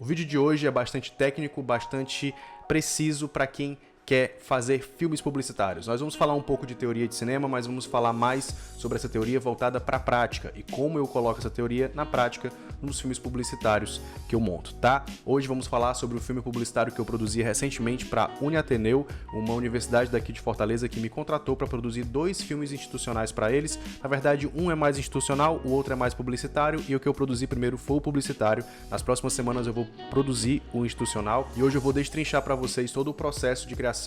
O vídeo de hoje é bastante técnico, bastante preciso para quem quer fazer filmes publicitários. Nós vamos falar um pouco de teoria de cinema, mas vamos falar mais sobre essa teoria voltada para a prática e como eu coloco essa teoria na prática nos filmes publicitários que eu monto, tá? Hoje vamos falar sobre o filme publicitário que eu produzi recentemente para a Uniateneu, uma universidade daqui de Fortaleza que me contratou para produzir 2 filmes institucionais para eles. Na verdade, um é mais institucional, o outro é mais publicitário, e o que eu produzi primeiro foi o publicitário. Nas próximas semanas eu vou produzir o institucional e hoje eu vou destrinchar para vocês todo o processo de criação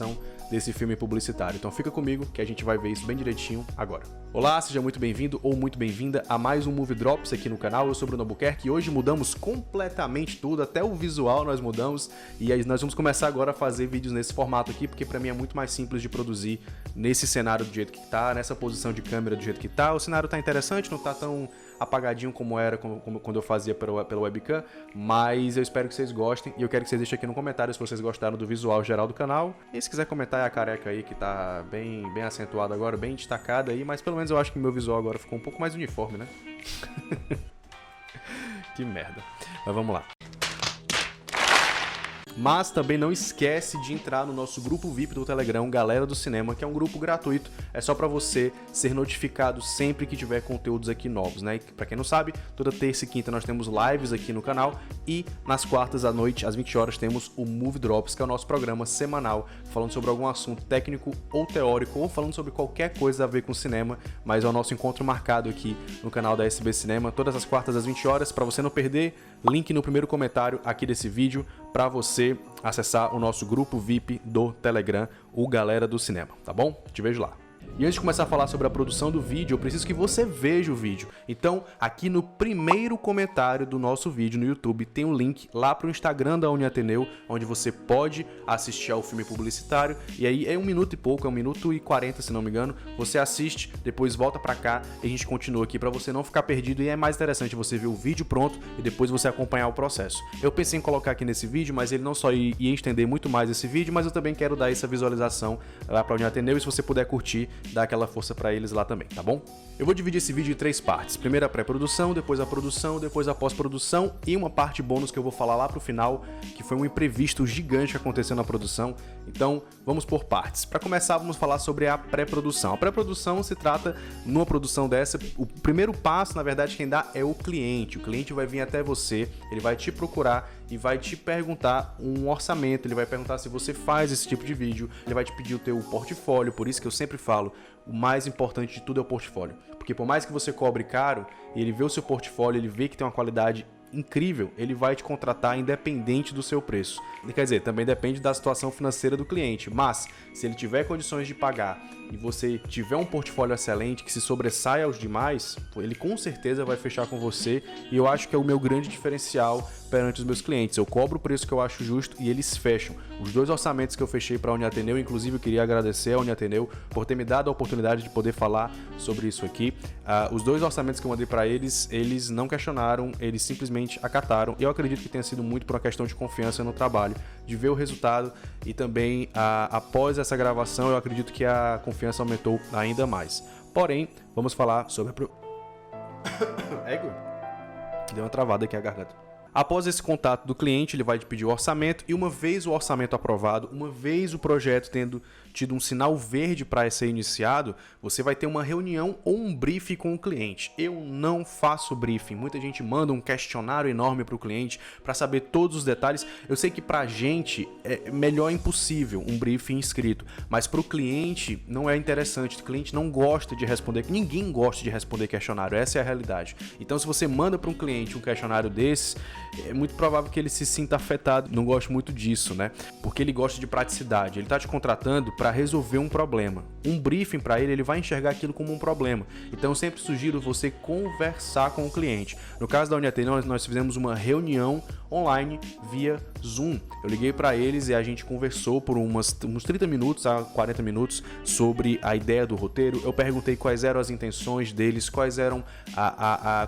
desse filme publicitário. Então fica comigo que a gente vai ver isso bem direitinho agora. Olá, seja muito bem-vindo ou muito bem-vinda a mais um Movie Drops aqui no canal. Eu sou Bruno Albuquerque e hoje mudamos completamente tudo, até o visual nós mudamos, e aí nós vamos começar agora a fazer vídeos nesse formato aqui, porque para mim é muito mais simples de produzir nesse cenário do jeito que tá, nessa posição de câmera do jeito que tá. O cenário tá interessante, não tá tão apagadinho como era quando eu fazia pela webcam, mas eu espero que vocês gostem e eu quero que vocês deixem aqui no comentário se vocês gostaram do visual geral do canal. E se quiser comentar, é a careca aí que tá bem acentuada agora, bem destacada aí, mas pelo menos eu acho que meu visual agora ficou um pouco mais uniforme, né? Que merda. Mas vamos lá. Mas também não esquece de entrar no nosso grupo VIP do Telegram, Galera do Cinema, que é um grupo gratuito, é só para você ser notificado sempre que tiver conteúdos aqui novos, né? Para quem não sabe, toda terça e quinta nós temos lives aqui no canal e nas quartas à noite, às 20 horas, temos o Movie Drops, que é o nosso programa semanal, falando sobre algum assunto técnico ou teórico, ou falando sobre qualquer coisa a ver com cinema, mas é o nosso encontro marcado aqui no canal da SB Cinema, todas as quartas às 20 horas, para você não perder, link no primeiro comentário aqui desse vídeo, para você acessar o nosso grupo VIP do Telegram, o Galera do Cinema, tá bom? Te vejo lá. E antes de começar a falar sobre a produção do vídeo, eu preciso que você veja o vídeo. Então, aqui no primeiro comentário do nosso vídeo no YouTube, tem um link lá para o Instagram da Uniateneu, onde você pode assistir ao filme publicitário. E aí é 1 minuto e pouco, é 1 minuto e 40, se não me engano. Você assiste, depois volta para cá e a gente continua aqui para você não ficar perdido. E é mais interessante você ver o vídeo pronto e depois você acompanhar o processo. Eu pensei em colocar aqui nesse vídeo, mas ele não só ia estender muito mais esse vídeo, mas eu também quero dar essa visualização lá para a Uniateneu. E se você puder curtir, dá aquela força pra eles lá também, tá bom? Eu vou dividir esse vídeo em 3 partes. Primeiro a pré-produção, depois a produção, depois a pós-produção e uma parte bônus que eu vou falar lá pro final, que foi um imprevisto gigante que aconteceu na produção. Então, vamos por partes. Para começar, vamos falar sobre a pré-produção. A pré-produção se trata, numa produção dessa, o primeiro passo, na verdade, quem dá é o cliente. O cliente vai vir até você, ele vai te procurar e vai te perguntar um orçamento, ele vai perguntar se você faz esse tipo de vídeo, ele vai te pedir o teu portfólio, por isso que eu sempre falo, o mais importante de tudo é o portfólio. Porque por mais que você cobre caro, ele vê o seu portfólio, ele vê que tem uma qualidade incrível, ele vai te contratar independente do seu preço. Quer dizer, também depende da situação financeira do cliente, mas se ele tiver condições de pagar e você tiver um portfólio excelente que se sobressaia aos demais, ele com certeza vai fechar com você, e eu acho que é o meu grande diferencial perante os meus clientes. Eu cobro o preço que eu acho justo e eles fecham. Os 2 orçamentos que eu fechei para a Uniateneu, inclusive eu queria agradecer a Uniateneu por ter me dado a oportunidade de poder falar sobre isso aqui. Os 2 orçamentos que eu mandei para eles, eles não questionaram, eles simplesmente acataram. E eu acredito que tenha sido muito por uma questão de confiança no trabalho, de ver o resultado, e também após essa gravação eu acredito que a confiança aumentou ainda mais. Porém, vamos falar sobre Deu uma travada aqui a garganta. Após esse contato do cliente, ele vai te pedir o orçamento, e uma vez o orçamento aprovado, uma vez o projeto tendo tido um sinal verde para ser iniciado, você vai ter uma reunião ou um briefing com o cliente. Eu não faço briefing, muita gente manda um questionário enorme para o cliente para saber todos os detalhes. Eu sei que para a gente é melhor impossível um briefing escrito, mas para o cliente não é interessante, o cliente não gosta de responder, ninguém gosta de responder questionário, essa é a realidade. Então se você manda para um cliente um questionário desse, é muito provável que ele se sinta afetado. Não gosto muito disso, né? Porque ele gosta de praticidade. Ele está te contratando para resolver um problema. Um briefing para ele vai enxergar aquilo como um problema. Então eu sempre sugiro você conversar com o cliente. No caso da Uniateneu, nós fizemos uma reunião online via Zoom. Eu liguei para eles e a gente conversou por uns 30 minutos a 40 minutos sobre a ideia do roteiro. Eu perguntei quais eram as intenções deles, quais eram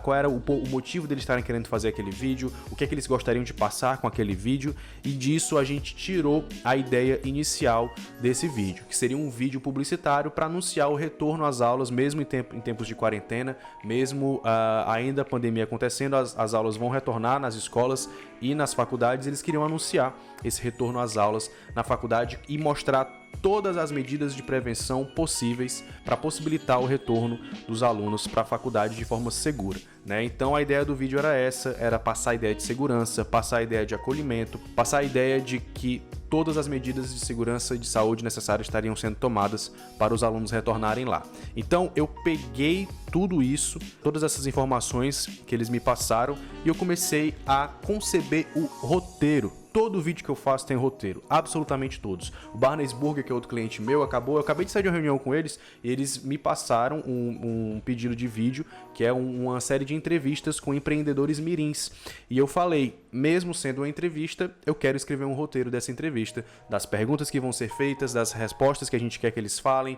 qual era o motivo deles estarem querendo fazer aquele vídeo, o que é que eles gostariam de passar com aquele vídeo, e disso a gente tirou a ideia inicial desse vídeo, que seria um vídeo publicitário para anunciar o retorno às aulas, mesmo em tempos de quarentena, mesmo ainda a pandemia acontecendo, as aulas vão retornar nas escolas, e nas faculdades, eles queriam anunciar esse retorno às aulas na faculdade e mostrar todas as medidas de prevenção possíveis para possibilitar o retorno dos alunos para a faculdade de forma segura, né? Então a ideia do vídeo era essa, era passar a ideia de segurança, passar a ideia de acolhimento, passar a ideia de que todas as medidas de segurança e de saúde necessárias estariam sendo tomadas para os alunos retornarem lá. Então eu peguei tudo isso, todas essas informações que eles me passaram e eu comecei a conceber o roteiro. Todo vídeo que eu faço tem roteiro, absolutamente todos. O Barnes Burger, que é outro cliente meu, eu acabei de sair de uma reunião com eles e eles me passaram um pedido de vídeo, que é uma série de entrevistas com empreendedores mirins. E eu falei, mesmo sendo uma entrevista, eu quero escrever um roteiro dessa entrevista, das perguntas que vão ser feitas, das respostas que a gente quer que eles falem,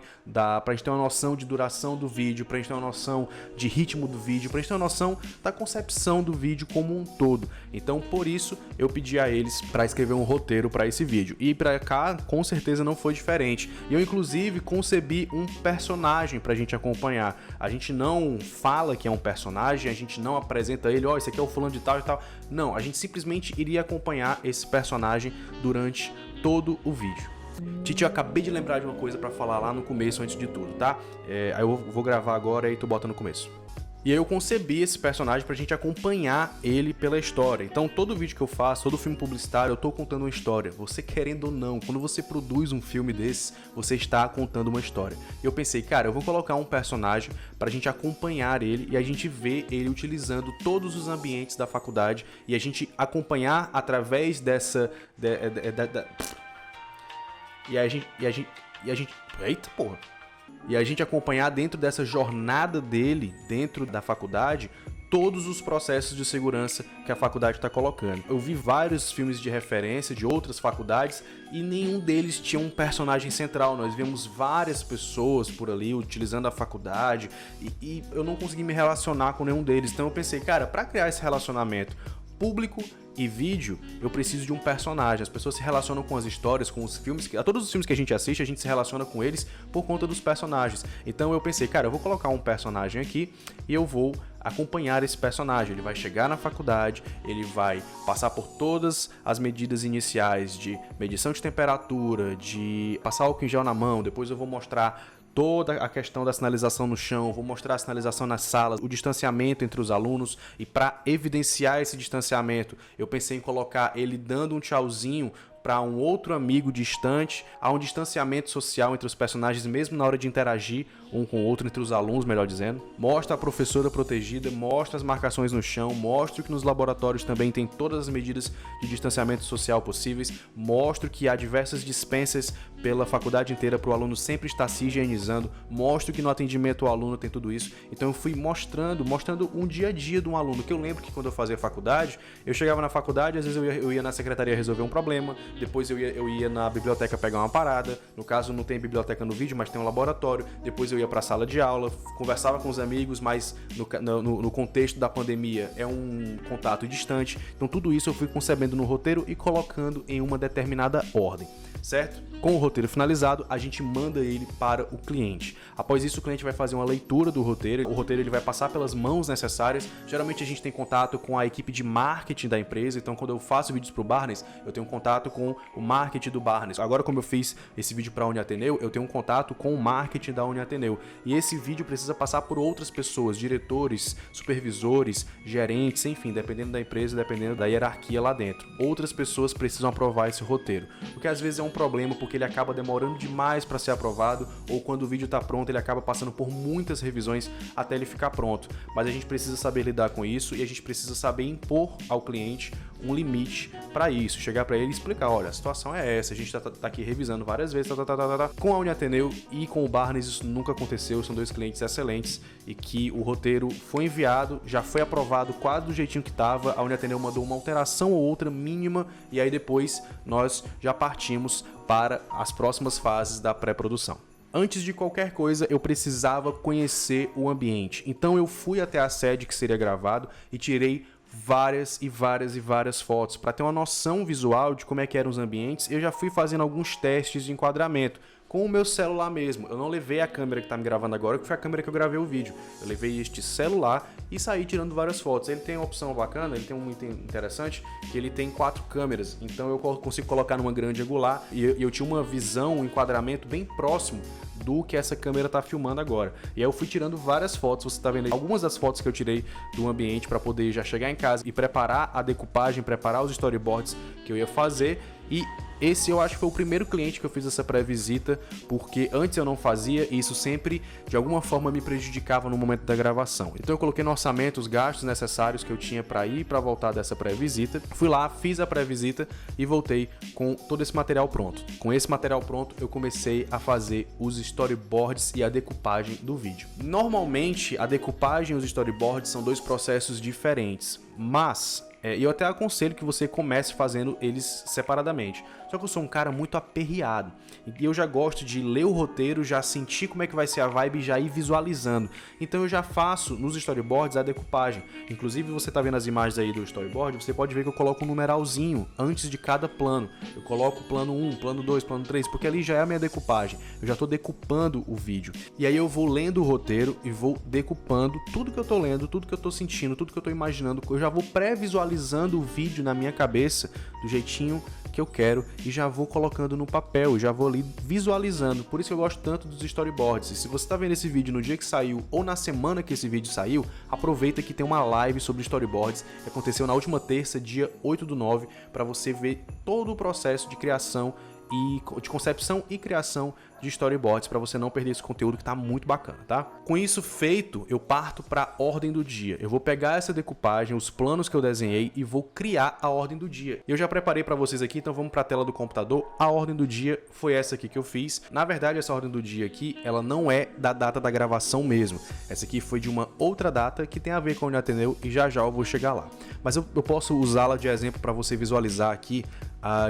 pra gente ter uma noção de duração do vídeo, pra gente ter uma noção de ritmo do vídeo, pra gente ter uma noção da concepção do vídeo como um todo. Então, por isso, eu pedi a eles para escrever um roteiro para esse vídeo. E para cá, com certeza não foi diferente. E eu, inclusive, concebi um personagem pra gente acompanhar. A gente não fala que é um personagem, a gente não apresenta ele, ó, esse aqui é o fulano de tal e tal. Não, a gente simplesmente iria acompanhar esse personagem durante todo o vídeo. Titi, eu acabei de lembrar de uma coisa pra falar lá no começo, antes de tudo, tá? Aí eu vou gravar agora e tu bota no começo. E aí eu concebi esse personagem pra gente acompanhar ele pela história. Então todo vídeo que eu faço, todo filme publicitário, eu tô contando uma história. Você querendo ou não, quando você produz um filme desses, você está contando uma história. E eu pensei, cara, eu vou colocar um personagem pra gente acompanhar ele e a gente ver ele utilizando todos os ambientes da faculdade e a gente acompanhar através dessa... E a gente... Eita porra! E a gente acompanhar dentro dessa jornada dele, dentro da faculdade, todos os processos de segurança que a faculdade está colocando. Eu vi vários filmes de referência de outras faculdades e nenhum deles tinha um personagem central. Nós vimos várias pessoas por ali utilizando a faculdade e eu não consegui me relacionar com nenhum deles. Então eu pensei, cara, para criar esse relacionamento público e vídeo, eu preciso de um personagem. As pessoas se relacionam com as histórias, com os filmes, a todos os filmes que a gente assiste, a gente se relaciona com eles por conta dos personagens. Então eu pensei, cara, eu vou colocar um personagem aqui e eu vou acompanhar esse personagem. Ele vai chegar na faculdade, ele vai passar por todas as medidas iniciais de medição de temperatura, de passar álcool em gel na mão, depois eu vou mostrar toda a questão da sinalização no chão, vou mostrar a sinalização nas salas, o distanciamento entre os alunos e para evidenciar esse distanciamento, eu pensei em colocar ele dando um tchauzinho para um outro amigo distante, há um distanciamento social entre os personagens mesmo na hora de interagir um com o outro, entre os alunos, melhor dizendo. Mostra a professora protegida, mostra as marcações no chão, mostra que nos laboratórios também tem todas as medidas de distanciamento social possíveis, mostra que há diversas dispensas pela faculdade inteira para o aluno sempre estar se higienizando, mostra que no atendimento ao aluno tem tudo isso. Então eu fui mostrando um dia a dia de um aluno, que eu lembro que quando eu fazia faculdade, eu chegava na faculdade, às vezes eu ia na secretaria resolver um problema, depois eu ia na biblioteca pegar uma parada, no caso não tem biblioteca no vídeo, mas tem um laboratório, depois eu ia para a sala de aula, conversava com os amigos, mas no contexto da pandemia é um contato distante, então tudo isso eu fui concebendo no roteiro e colocando em uma determinada ordem, certo? Com o roteiro finalizado, a gente manda ele para o cliente. Após isso, o cliente vai fazer uma leitura do roteiro. O roteiro ele vai passar pelas mãos necessárias. Geralmente a gente tem contato com a equipe de marketing da empresa. Então, quando eu faço vídeos para o Barnes, eu tenho contato com o marketing do Barnes. Agora, como eu fiz esse vídeo para a Uniateneu, eu tenho um contato com o marketing da Uniateneu. E esse vídeo precisa passar por outras pessoas, diretores, supervisores, gerentes, enfim, dependendo da empresa, dependendo da hierarquia lá dentro. Outras pessoas precisam aprovar esse roteiro, o que às vezes é um problema, porque ele acaba demorando demais para ser aprovado, ou quando o vídeo está pronto, ele acaba passando por muitas revisões até ele ficar pronto. Mas a gente precisa saber lidar com isso e a gente precisa saber impor ao cliente um limite para isso, chegar para ele e explicar, olha, a situação é essa, a gente tá aqui revisando várias vezes, Com a Uniateneu e com o Barnes isso nunca aconteceu, são dois clientes excelentes e que o roteiro foi enviado, já foi aprovado quase do jeitinho que estava, a Uniateneu mandou uma alteração ou outra mínima e aí depois nós já partimos para as próximas fases da pré-produção. Antes de qualquer coisa, eu precisava conhecer o ambiente. Então eu fui até a sede que seria gravado e tirei várias fotos para ter uma noção visual de como é que eram os ambientes. Eu já fui fazendo alguns testes de enquadramento. com o meu celular mesmo. Eu não levei a câmera que tá me gravando agora, que foi a câmera que eu gravei o vídeo. Eu levei este celular e saí tirando várias fotos. Ele tem uma opção bacana, ele tem um item interessante, que ele tem 4 câmeras. Então eu consigo colocar numa grande angular e eu tinha uma visão, um enquadramento bem próximo do que essa câmera tá filmando agora. E aí eu fui tirando várias fotos, você tá vendo aí algumas das fotos que eu tirei do ambiente para poder já chegar em casa e preparar a decupagem, preparar os storyboards que eu ia fazer. E esse eu acho que foi o primeiro cliente que eu fiz essa pré-visita, porque antes eu não fazia e isso sempre de alguma forma me prejudicava no momento da gravação. Então eu coloquei no orçamento os gastos necessários que eu tinha para ir e para voltar dessa pré-visita. Fui lá, fiz a pré-visita e voltei com todo esse material pronto. Com esse material pronto eu comecei a fazer os storyboards e a decupagem do vídeo. Normalmente a decupagem e os storyboards são 2 processos diferentes, mas eu até aconselho que você comece fazendo eles separadamente. Só que eu sou um cara muito aperreado e eu já gosto de ler o roteiro, já sentir como é que vai ser a vibe e já ir visualizando. Então eu já faço nos storyboards a decupagem. Inclusive você tá vendo as imagens aí do storyboard, você pode ver que eu coloco um numeralzinho antes de cada plano. Eu coloco plano 1, plano 2, plano 3, porque ali já é a minha decupagem. Eu já tô decupando o vídeo. E aí eu vou lendo o roteiro e vou decupando tudo que eu tô lendo, tudo que eu tô sentindo, tudo que eu tô imaginando. Eu já vou pré-visualizando o vídeo na minha cabeça do jeitinho que eu quero e já vou colocando no papel, já vou ali visualizando. Por isso que eu gosto tanto dos storyboards. E se você está vendo esse vídeo no dia que saiu ou na semana que esse vídeo saiu, aproveita que tem uma live sobre storyboards que aconteceu na última terça, dia 8/9, para você ver todo o processo de criação e de concepção e criação de storyboards, para você não perder esse conteúdo que tá muito bacana, tá? Com isso feito, eu parto para a ordem do dia. Eu vou pegar essa decupagem, os planos que eu desenhei e vou criar a ordem do dia. Eu já preparei para vocês aqui, então vamos para a tela do computador. A ordem do dia foi essa aqui que eu fiz. Na verdade, essa ordem do dia aqui, ela não é da data da gravação mesmo. Essa aqui foi de uma outra data que tem a ver com o Uniateneu e já eu vou chegar lá. Mas eu posso usá-la de exemplo para você visualizar aqui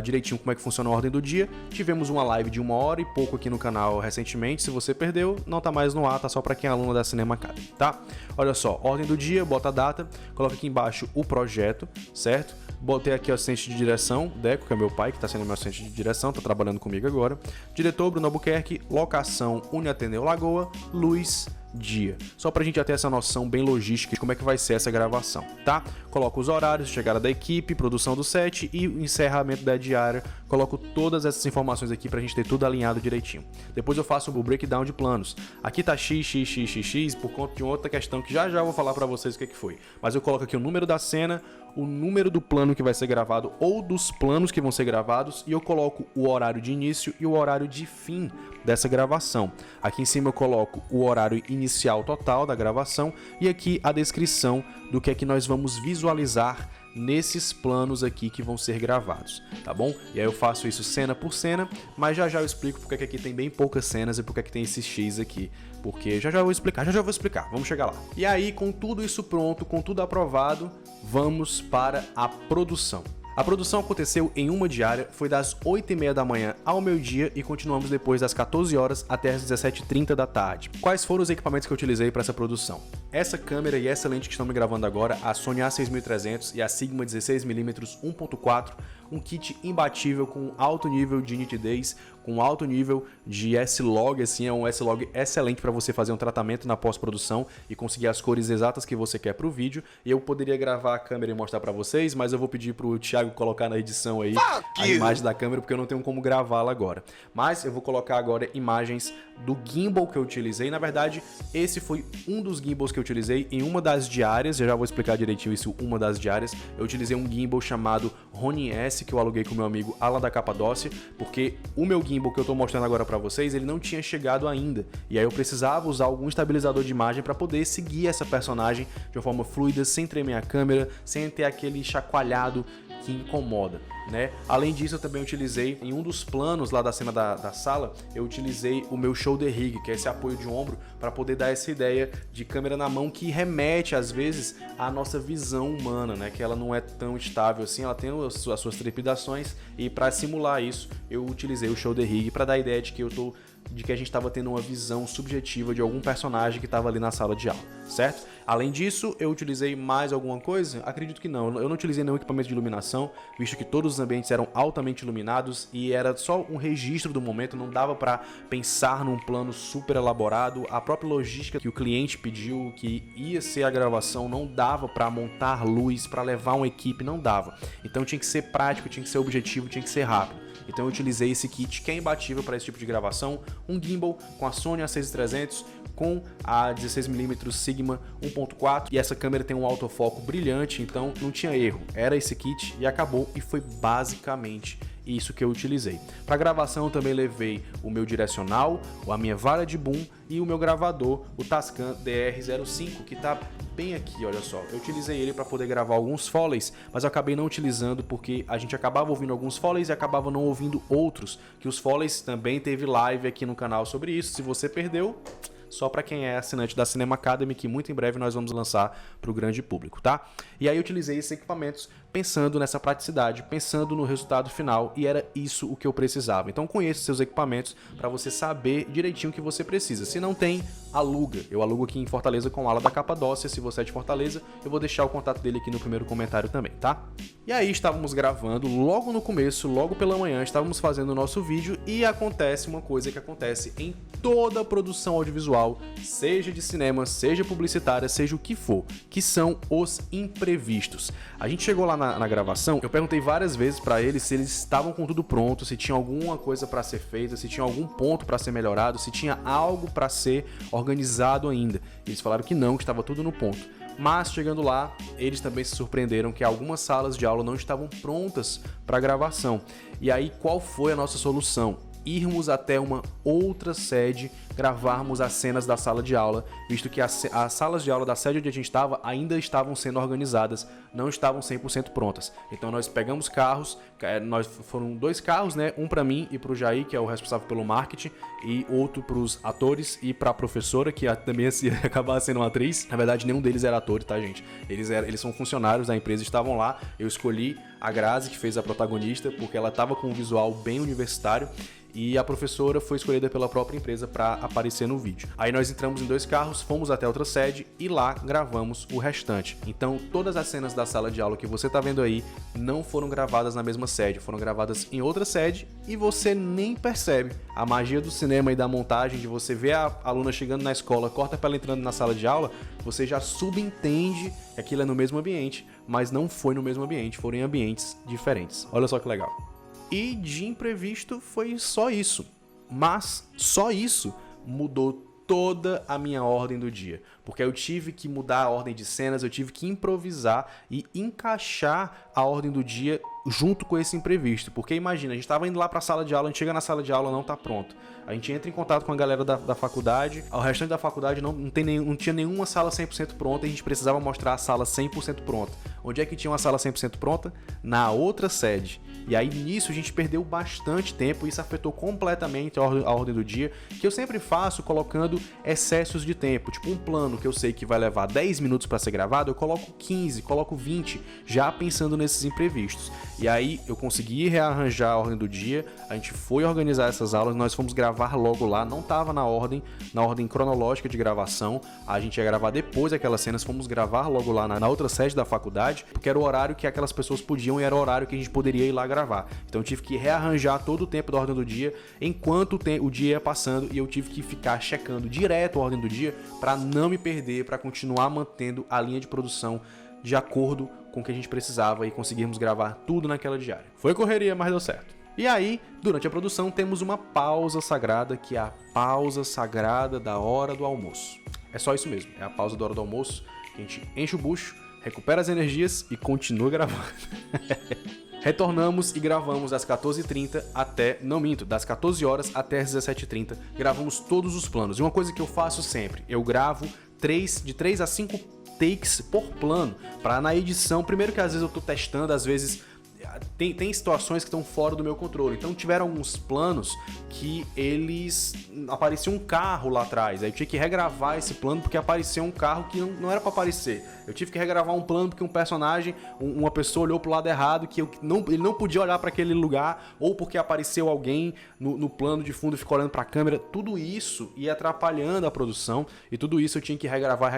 direitinho como é que funciona a ordem do dia. Tivemos uma live de 1 hora e pouco aqui no canal recentemente. Se você perdeu, não tá mais no ar, tá só para quem é aluno da Cinema Academy, tá? Olha só, ordem do dia, bota a data, coloca aqui embaixo o projeto, certo? Botei aqui o assistente de direção, Deco, que é meu pai, que tá sendo meu assistente de direção, tá trabalhando comigo agora. Diretor, Bruno Albuquerque, locação, Uniateneu Lagoa, luz, dia. Só pra gente já ter essa noção bem logística de como é que vai ser essa gravação, tá? Coloco os horários, chegada da equipe, produção do set e o encerramento da diária. Coloco todas essas informações aqui pra gente ter tudo alinhado direitinho. Depois eu faço o breakdown de planos. Aqui tá x por conta de outra questão que já eu vou falar pra vocês o que foi. Mas eu coloco aqui o número da cena, o número do plano que vai ser gravado ou dos planos que vão ser gravados e eu coloco o horário de início e o horário de fim dessa gravação. Aqui em cima eu coloco o horário inicial total da gravação e aqui a descrição do que é que nós vamos visualizar nesses planos aqui que vão ser gravados, tá bom? E aí eu faço isso cena por cena, mas já eu explico porque que aqui tem bem poucas cenas e porque que tem esse X aqui, porque já eu vou explicar, vamos chegar lá. E aí, com tudo isso pronto, com tudo aprovado, vamos para a produção. A produção aconteceu em uma diária, foi das 8h30 da manhã ao meio-dia e continuamos depois das 14 horas até as 17h30 da tarde. Quais foram os equipamentos que eu utilizei para essa produção? Essa câmera e essa lente que estão me gravando agora, a Sony A6300 e a Sigma 16mm 1.4, um kit imbatível com alto nível de nitidez, com alto nível de S-Log, assim, é um S-Log excelente para você fazer um tratamento na pós-produção e conseguir as cores exatas que você quer para o vídeo. Eu poderia gravar a câmera e mostrar para vocês, mas eu vou pedir pro Thiago colocar na edição aí a imagem da câmera, porque eu não tenho como gravá-la agora. Mas eu vou colocar agora imagens do gimbal que eu utilizei. Na verdade, esse foi um dos gimbals que eu utilizei em uma das diárias, eu já vou explicar direitinho isso, uma das diárias. Eu utilizei um gimbal chamado Ronin S, que eu aluguei com meu amigo Alan da Capadócia, porque o meu gimbal que eu tô mostrando agora pra vocês, ele não tinha chegado ainda, e aí eu precisava usar algum estabilizador de imagem para poder seguir essa personagem de uma forma fluida, sem tremer a câmera, sem ter aquele chacoalhado que incomoda, né? Além disso, eu também utilizei em um dos planos lá da cena da sala, eu utilizei o meu shoulder rig, que é esse apoio de ombro, para poder dar essa ideia de câmera na mão que remete às vezes à nossa visão humana, né? Que ela não é tão estável assim, ela tem as suas trepidações, e para simular isso eu utilizei o shoulder rig para dar a ideia de que eu tô de que a gente estava tendo uma visão subjetiva de algum personagem que estava ali na sala de aula, certo? Além disso, eu utilizei mais alguma coisa? Acredito que não. Eu não utilizei nenhum equipamento de iluminação, visto que todos os ambientes eram altamente iluminados e era só um registro do momento, não dava para pensar num plano super elaborado. A própria logística que o cliente pediu, que ia ser a gravação, não dava para montar luz, para levar uma equipe, não dava. Então tinha que ser prático, tinha que ser objetivo, tinha que ser rápido. Então eu utilizei esse kit que é imbatível para esse tipo de gravação, um gimbal com a Sony A6300, com a 16mm Sigma 1.4 e essa câmera tem um autofoco brilhante, então não tinha erro, era esse kit e acabou, e foi basicamente isso que eu utilizei. Para gravação eu também levei o meu direcional, a minha vara de boom e o meu gravador, o Tascam DR05, que está bem aqui, olha só. Eu utilizei ele para poder gravar alguns foleys, mas eu acabei não utilizando porque a gente acabava ouvindo alguns foleys e acabava não ouvindo outros, que os foleys também teve live aqui no canal sobre isso. Se você perdeu, só para quem é assinante da Cinema Academy, que muito em breve nós vamos lançar para o grande público, tá? E aí eu utilizei esses equipamentos pensando nessa praticidade, pensando no resultado final, e era isso o que eu precisava. Então conheça seus equipamentos para você saber direitinho o que você precisa. Se não tem, aluga. Eu alugo aqui em Fortaleza com o Ala da Capadócia. Se você é de Fortaleza, eu vou deixar o contato dele aqui no primeiro comentário também, tá? E aí estávamos gravando logo no começo, logo pela manhã, estávamos fazendo o nosso vídeo e acontece uma coisa que acontece em toda produção audiovisual, seja de cinema, seja publicitária, seja o que for, que são os imprevistos. A gente chegou lá na gravação, eu perguntei várias vezes para eles se eles estavam com tudo pronto, se tinha alguma coisa para ser feita, se tinha algum ponto para ser melhorado, se tinha algo para ser organizado ainda. Eles falaram que não, que estava tudo no ponto. Mas chegando lá, eles também se surpreenderam que algumas salas de aula não estavam prontas para gravação. E aí qual foi a nossa solução? Irmos até uma outra sede, gravarmos as cenas da sala de aula, visto que as salas de aula da sede onde a gente estava ainda estavam sendo organizadas, não estavam 100% prontas. Então nós pegamos carros, foram 2 carros, né? Um para mim e para o Jair, que é o responsável pelo marketing, e outro para os atores e para a professora, que também ia acabar sendo uma atriz. Na verdade, nenhum deles era ator, tá, gente? Eles são funcionários da empresa, estavam lá. Eu escolhi a Grazi, que fez a protagonista, porque ela estava com um visual bem universitário. E a professora foi escolhida pela própria empresa para aparecer no vídeo. Aí nós entramos em 2 carros, fomos até outra sede e lá gravamos o restante. Então todas as cenas da sala de aula que você tá vendo aí não foram gravadas na mesma sede, foram gravadas em outra sede e você nem percebe. A magia do cinema e da montagem, de você ver a aluna chegando na escola, corta para ela entrando na sala de aula, você já subentende que aquilo é no mesmo ambiente, mas não foi no mesmo ambiente, foram em ambientes diferentes. Olha só que legal. E de imprevisto foi só isso, mas só isso mudou toda a minha ordem do dia, porque eu tive que mudar a ordem de cenas, eu tive que improvisar e encaixar a ordem do dia junto com esse imprevisto, porque imagina, a gente estava indo lá para a sala de aula, a gente chega na sala de aula, não está pronto, a gente entra em contato com a galera da faculdade, o restante da faculdade não tinha nenhuma sala 100% pronta e a gente precisava mostrar a sala 100% pronta. Onde é que tinha uma sala 100% pronta? Na outra sede. E aí nisso a gente perdeu bastante tempo e isso afetou completamente a ordem do dia, que eu sempre faço colocando excessos de tempo, tipo um plano que eu sei que vai levar 10 minutos para ser gravado, eu coloco 15, coloco 20, já pensando nesses imprevistos. E aí eu consegui rearranjar a ordem do dia, a gente foi organizar essas aulas, nós fomos gravar logo lá, não estava na ordem cronológica de gravação, a gente ia gravar depois daquelas cenas, fomos gravar logo lá na outra sede da faculdade, porque era o horário que aquelas pessoas podiam e era o horário que a gente poderia ir lá gravar. Então eu tive que rearranjar todo o tempo da ordem do dia enquanto o dia ia passando e eu tive que ficar checando direto a ordem do dia para não me perder, para continuar mantendo a linha de produção de acordo com o que a gente precisava e conseguirmos gravar tudo naquela diária. Foi correria, mas deu certo. E aí, durante a produção, temos uma pausa sagrada, que é a pausa sagrada da hora do almoço. É só isso mesmo, é a pausa da hora do almoço, que a gente enche o bucho, recupera as energias e continua gravando. Retornamos e gravamos das 14h30 até, não minto, das 14 horas até as 17h30, gravamos todos os planos. E uma coisa que eu faço sempre, eu gravo de 3 a 5 takes por plano, para na edição, primeiro que às vezes eu tô testando, às vezes tem situações que estão fora do meu controle. Então tiveram alguns planos que eles aparecia um carro lá atrás. Aí eu tinha que regravar esse plano porque apareceu um carro que não era para aparecer. Eu tive que regravar um plano porque um personagem, uma pessoa olhou pro lado errado, que ele não podia olhar para aquele lugar, ou porque apareceu alguém no plano de fundo e ficou olhando para a câmera. Tudo isso ia atrapalhando a produção e tudo isso eu tinha que regravar.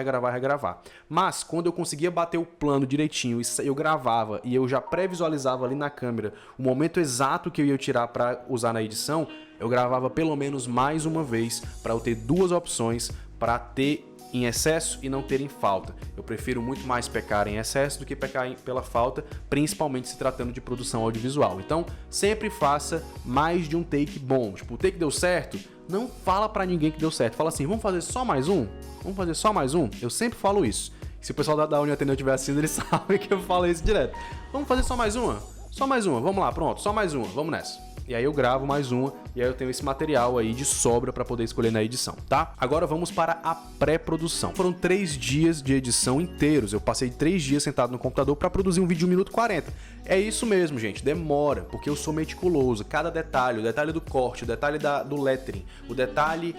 Mas quando eu conseguia bater o plano direitinho, eu gravava e eu já pré-visualizava ali na câmera o momento exato que eu ia tirar para usar na edição, eu gravava pelo menos mais uma vez para eu ter duas opções para ter em excesso e não ter em falta. Eu prefiro muito mais pecar em excesso do que pecar pela falta, principalmente se tratando de produção audiovisual. Então, sempre faça mais de um take bom. Tipo, o take deu certo, não fala pra ninguém que deu certo. Fala assim, vamos fazer só mais um? Vamos fazer só mais um? Eu sempre falo isso. Se o pessoal da Uniatendeu estiver assistindo, eles sabem que eu falo isso direto. Vamos fazer só mais uma? Só mais uma, vamos lá, pronto, só mais uma, vamos nessa. E aí eu gravo mais uma e aí eu tenho esse material aí de sobra para poder escolher na edição, tá? Agora vamos para a pré-produção. Foram 3 dias de edição inteiros. Eu passei 3 dias sentado no computador para produzir um vídeo de 1 minuto e 40. É isso mesmo, gente. Demora, porque eu sou meticuloso. Cada detalhe, o detalhe do corte, o detalhe do lettering, o detalhe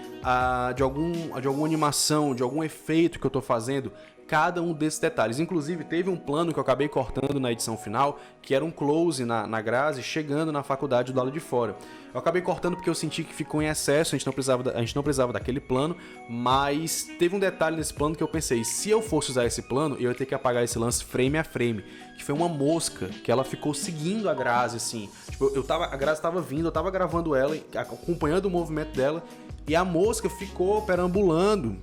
de alguma animação, de algum efeito que eu tô fazendo, cada um desses detalhes. Inclusive, teve um plano que eu acabei cortando na edição final, que era um close na Grazi chegando na faculdade do lado de fora. Eu acabei cortando porque eu senti que ficou em excesso, a gente não precisava daquele plano, mas teve um detalhe nesse plano que eu pensei, se eu fosse usar esse plano, eu ia ter que apagar esse lance frame a frame, que foi uma mosca, que ela ficou seguindo a Grazi, assim. Tipo, a Grazi estava vindo, eu estava gravando ela, acompanhando o movimento dela, e a mosca ficou perambulando,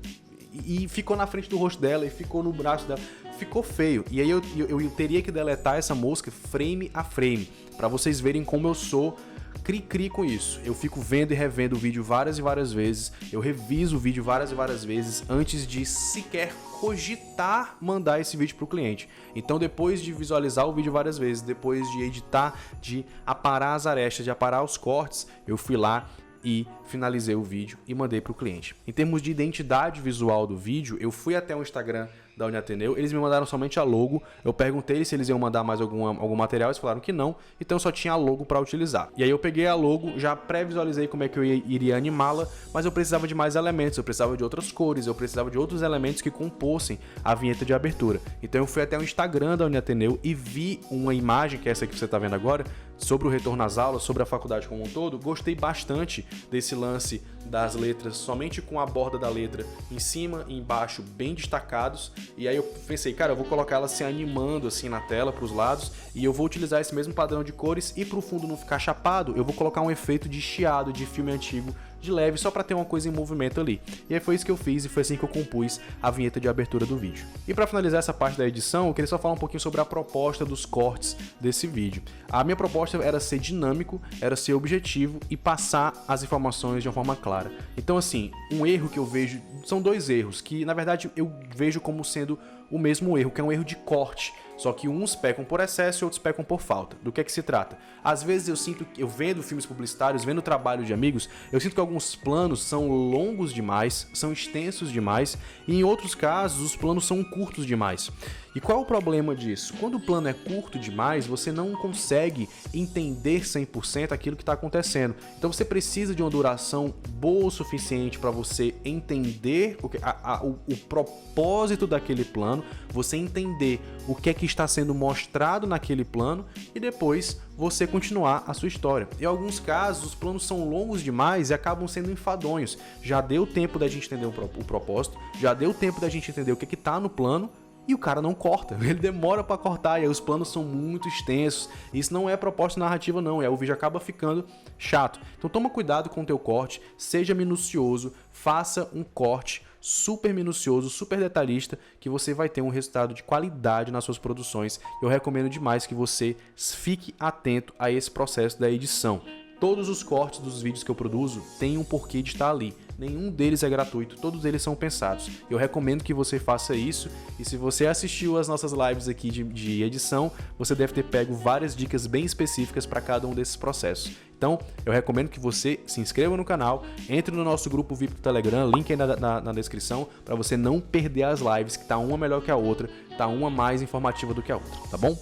e ficou na frente do rosto dela, e ficou no braço dela, ficou feio. E aí eu teria que deletar essa mosca frame a frame, pra vocês verem como eu sou cri-cri com isso. Eu fico vendo e revendo o vídeo várias e várias vezes, eu reviso o vídeo várias e várias vezes antes de sequer cogitar mandar esse vídeo pro cliente. Então depois de visualizar o vídeo várias vezes, depois de editar, de aparar as arestas, de aparar os cortes, eu fui lá e finalizei o vídeo e mandei para o cliente. Em termos de identidade visual do vídeo, eu fui até o Instagram da Uniatendeu, eles me mandaram somente a logo, eu perguntei se eles iam mandar mais algum material, eles falaram que não, então só tinha a logo para utilizar. E aí eu peguei a logo, já pré-visualizei como é que eu iria animá-la, mas eu precisava de mais elementos, eu precisava de outras cores, eu precisava de outros elementos que compossem a vinheta de abertura. Então eu fui até o Instagram da Uniatendeu e vi uma imagem, que é essa que você está vendo agora, sobre o retorno às aulas, sobre a faculdade como um todo. Gostei bastante desse lance das letras, somente com a borda da letra em cima e embaixo bem destacados. E aí eu pensei, cara, eu vou colocar ela se animando assim na tela para os lados e eu vou utilizar esse mesmo padrão de cores e para o fundo não ficar chapado, eu vou colocar um efeito de chiado de filme antigo de leve, só para ter uma coisa em movimento ali. E aí foi isso que eu fiz e foi assim que eu compus a vinheta de abertura do vídeo. E para finalizar essa parte da edição, eu queria só falar um pouquinho sobre a proposta dos cortes desse vídeo. A minha proposta era ser dinâmico, era ser objetivo e passar as informações de uma forma clara. Então assim, um erro que eu vejo, são 2 erros, que na verdade eu vejo como sendo o mesmo erro, que é um erro de corte. Só que uns pecam por excesso e outros pecam por falta. Do que é que se trata? Às vezes eu sinto que eu vendo filmes publicitários, vendo trabalho de amigos, eu sinto que alguns planos são longos demais, são extensos demais, e em outros casos os planos são curtos demais. E qual é o problema disso? Quando o plano é curto demais, você não consegue entender 100% aquilo que está acontecendo. Então você precisa de uma duração boa o suficiente para você entender o propósito daquele plano, você entender o que é que está sendo mostrado naquele plano e depois você continuar a sua história. Em alguns casos, os planos são longos demais e acabam sendo enfadonhos. Já deu tempo da gente entender o propósito, já deu tempo da gente entender o que é que está no plano, e o cara não corta, ele demora para cortar, e aí os planos são muito extensos. Isso não é proposta narrativa não, o vídeo acaba ficando chato. Então toma cuidado com o teu corte, seja minucioso, faça um corte super minucioso, super detalhista, que você vai ter um resultado de qualidade nas suas produções. Eu recomendo demais que você fique atento a esse processo da edição. Todos os cortes dos vídeos que eu produzo têm um porquê de estar ali. Nenhum deles é gratuito, todos eles são pensados. Eu recomendo que você faça isso, e se você assistiu às nossas lives aqui de edição, você deve ter pego várias dicas bem específicas para cada um desses processos. Então, eu recomendo que você se inscreva no canal, entre no nosso grupo VIP do Telegram, link aí na descrição, para você não perder as lives, que tá uma melhor que a outra, tá uma mais informativa do que a outra, tá bom?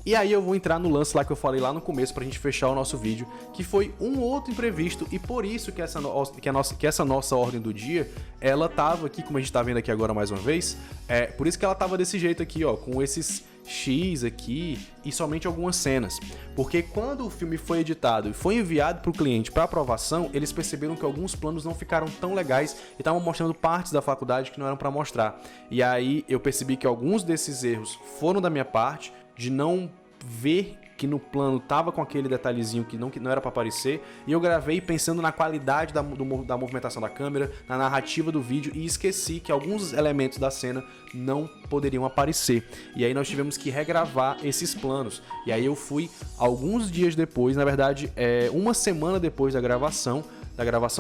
E aí eu vou entrar no lance lá que eu falei lá no começo pra gente fechar o nosso vídeo, que foi um outro imprevisto, e por isso que essa nossa ordem do dia, ela tava aqui, como a gente tá vendo aqui agora mais uma vez, por isso que ela tava desse jeito aqui, ó, com esses X aqui e somente algumas cenas. Porque quando o filme foi editado e foi enviado para o cliente para aprovação, eles perceberam que alguns planos não ficaram tão legais e estavam mostrando partes da faculdade que não eram para mostrar. E aí eu percebi que alguns desses erros foram da minha parte, de não ver que no plano tava com aquele detalhezinho que não era para aparecer, e eu gravei pensando na qualidade da movimentação da câmera, na narrativa do vídeo, e esqueci que alguns elementos da cena não poderiam aparecer. E aí nós tivemos que regravar esses planos. E aí eu fui alguns dias depois, na verdade, uma semana depois da gravação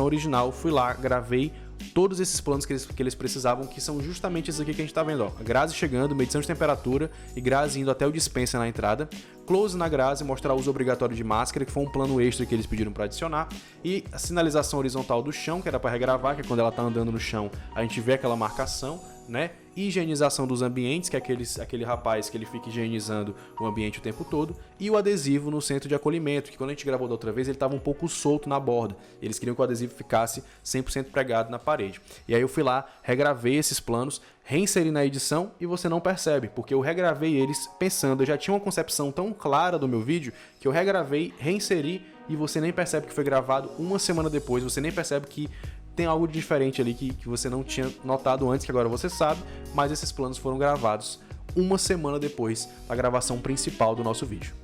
original, fui lá, gravei todos esses planos que eles precisavam, que são justamente esses aqui que a gente tá vendo, ó. A Grazi chegando, medição de temperatura e Grazi indo até o dispenser na entrada, close na Grazi, mostrar o uso obrigatório de máscara, que foi um plano extra que eles pediram para adicionar, e a sinalização horizontal do chão, que era para regravar, que é quando ela tá andando no chão, a gente vê aquela marcação, né? Higienização dos ambientes, que é aquele rapaz que ele fica higienizando o ambiente o tempo todo, e o adesivo no centro de acolhimento, que quando a gente gravou da outra vez ele estava um pouco solto na borda, eles queriam que o adesivo ficasse 100% pregado na parede. E aí eu fui lá, regravei esses planos, reinseri na edição e você não percebe, porque eu regravei eles pensando, eu já tinha uma concepção tão clara do meu vídeo, que eu regravei, reinseri e você nem percebe que foi gravado uma semana depois, você nem percebe que tem algo diferente ali que você não tinha notado antes, que agora você sabe, mas esses planos foram gravados uma semana depois da gravação principal do nosso vídeo.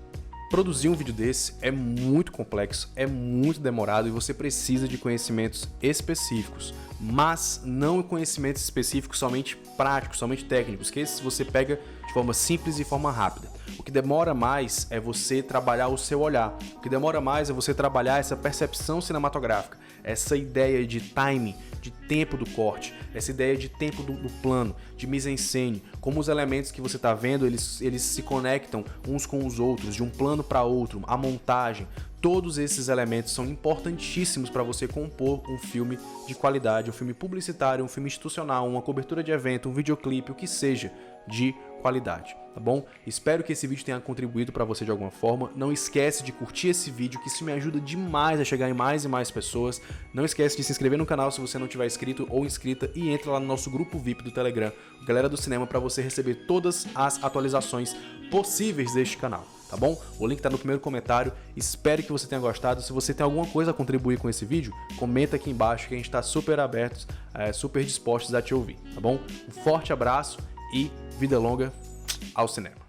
Produzir um vídeo desse é muito complexo, é muito demorado e você precisa de conhecimentos específicos, mas não conhecimentos específicos somente práticos, somente técnicos, que esses você pega de forma simples e forma rápida. O que demora mais é você trabalhar o seu olhar, o que demora mais é você trabalhar essa percepção cinematográfica, essa ideia de timing, de tempo do corte, essa ideia de tempo do plano, de mise-en-scène, como os elementos que você está vendo, eles se conectam uns com os outros, de um plano para outro, a montagem, todos esses elementos são importantíssimos para você compor um filme de qualidade, um filme publicitário, um filme institucional, uma cobertura de evento, um videoclipe, o que seja de qualidade, tá bom? Espero que esse vídeo tenha contribuído para você de alguma forma. Não esquece de curtir esse vídeo, que isso me ajuda demais a chegar em mais e mais pessoas. Não esquece de se inscrever no canal se você não tiver inscrito ou inscrita e entra lá no nosso grupo VIP do Telegram, Galera do Cinema, para você receber todas as atualizações possíveis deste canal, tá bom? O link tá no primeiro comentário. Espero que você tenha gostado. Se você tem alguma coisa a contribuir com esse vídeo, comenta aqui embaixo que a gente tá super abertos, super dispostos a te ouvir, tá bom? Um forte abraço e vida longa ao cinema.